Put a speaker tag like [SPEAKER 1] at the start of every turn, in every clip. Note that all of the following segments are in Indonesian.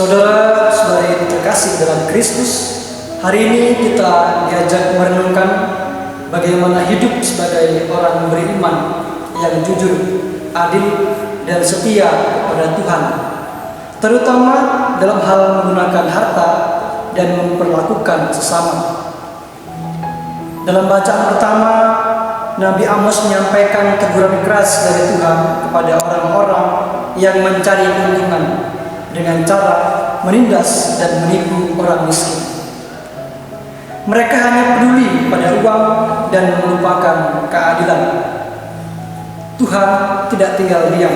[SPEAKER 1] Saudara-saudari terkasih dalam Kristus, hari ini kita diajak merenungkan bagaimana hidup sebagai orang beriman yang jujur, adil, dan setia kepada Tuhan, terutama dalam hal menggunakan harta dan memperlakukan sesama. Dalam bacaan pertama, Nabi Amos menyampaikan teguran keras dari Tuhan kepada orang-orang yang mencari keuntungan dengan cara menindas dan menipu orang miskin. Mereka hanya peduli pada uang dan melupakan keadilan. Tuhan tidak tinggal diam.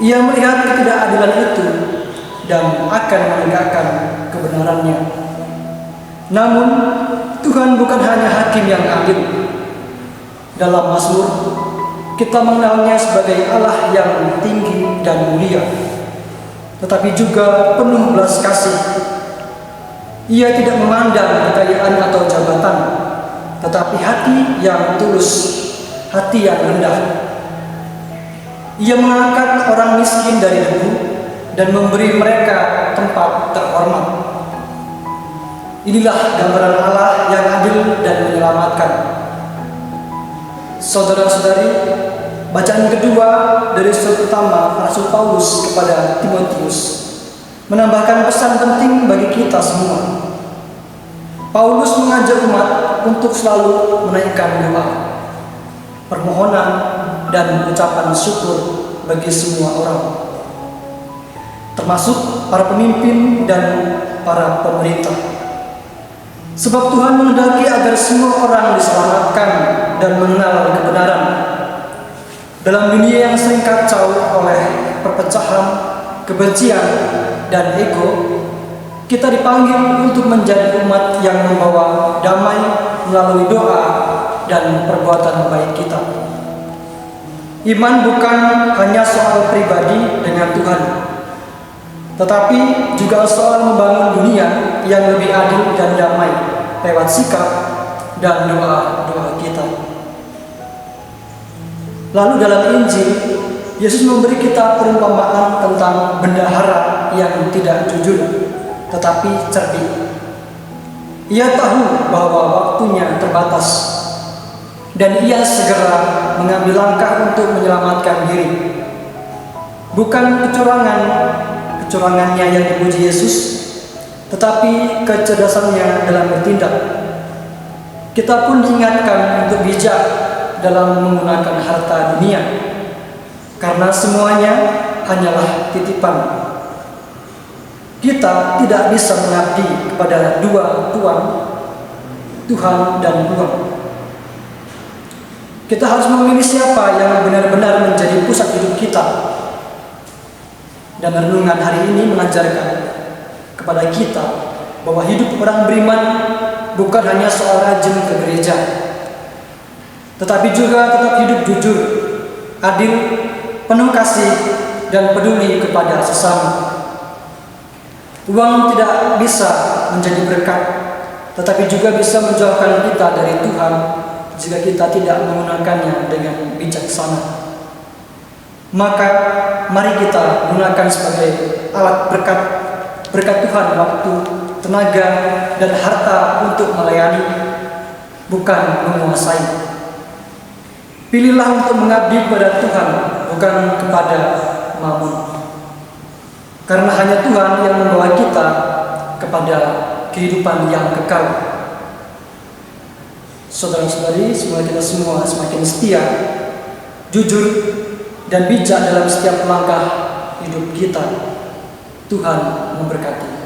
[SPEAKER 1] Ia melihat ketidakadilan itu dan akan menegakkan kebenarannya. Namun, Tuhan bukan hanya hakim yang adil. Dalam Mazmur, kita mengenalnya sebagai Allah yang tinggi dan mulia, tetapi juga penuh belas kasih. Ia tidak memandang kekayaan atau jabatan, tetapi hati yang tulus, hati yang rendah. Ia mengangkat orang miskin dari debu dan memberi mereka tempat terhormat. Inilah gambaran Allah yang adil dan menyelamatkan. Saudara-saudari, bacaan kedua dari surat pertama Rasul Paulus kepada Timotius menambahkan pesan penting bagi kita semua. Paulus mengajak umat untuk selalu menaikkan doa, permohonan, dan ucapan syukur bagi semua orang, termasuk para pemimpin dan para pemerintah. Sebab Tuhan menghendaki agar semua orang diselamatkan dan mengenal kebenaran. Dalam dunia yang sering kacau oleh perpecahan, kebencian, dan ego, kita dipanggil untuk menjadi umat yang membawa damai melalui doa dan perbuatan baik kita. Iman bukan hanya soal pribadi dengan Tuhan, tetapi juga soal membangun dunia yang lebih adil dan damai lewat sikap dan doa-doa kita. Lalu dalam Injil, Yesus memberi kita perumpamaan tentang bendahara yang tidak jujur, tetapi cerdik. Ia tahu bahwa waktunya terbatas, dan ia segera mengambil langkah untuk menyelamatkan diri. Bukan kecurangannya yang dipuji Yesus, tetapi kecerdasannya dalam bertindak. Kita pun diingatkan untuk bijak dalam menggunakan harta dunia, karena semuanya hanyalah titipan. Kita tidak bisa mengabdi kepada dua tuan, Tuhan dan uang. Kita harus memilih siapa yang benar-benar menjadi pusat hidup kita. Dan renungan hari ini mengajarkan kepada kita bahwa hidup orang beriman bukan hanya soal rajin ke gereja, tetapi juga tetap hidup jujur, adil, penuh kasih, dan peduli kepada sesama. Uang tidak bisa menjadi berkat, tetapi juga bisa menjauhkan kita dari Tuhan jika kita tidak menggunakannya dengan bijaksana. Maka mari kita gunakan sebagai alat berkat Tuhan waktu, tenaga, dan harta untuk melayani, bukan menguasai. Pilihlah untuk mengabdi kepada Tuhan, bukan kepada mamun. Karena hanya Tuhan yang membawa kita kepada kehidupan yang kekal. Saudara-saudari, semoga kita semua semakin setia, jujur, dan bijak dalam setiap langkah hidup kita. Tuhan memberkati.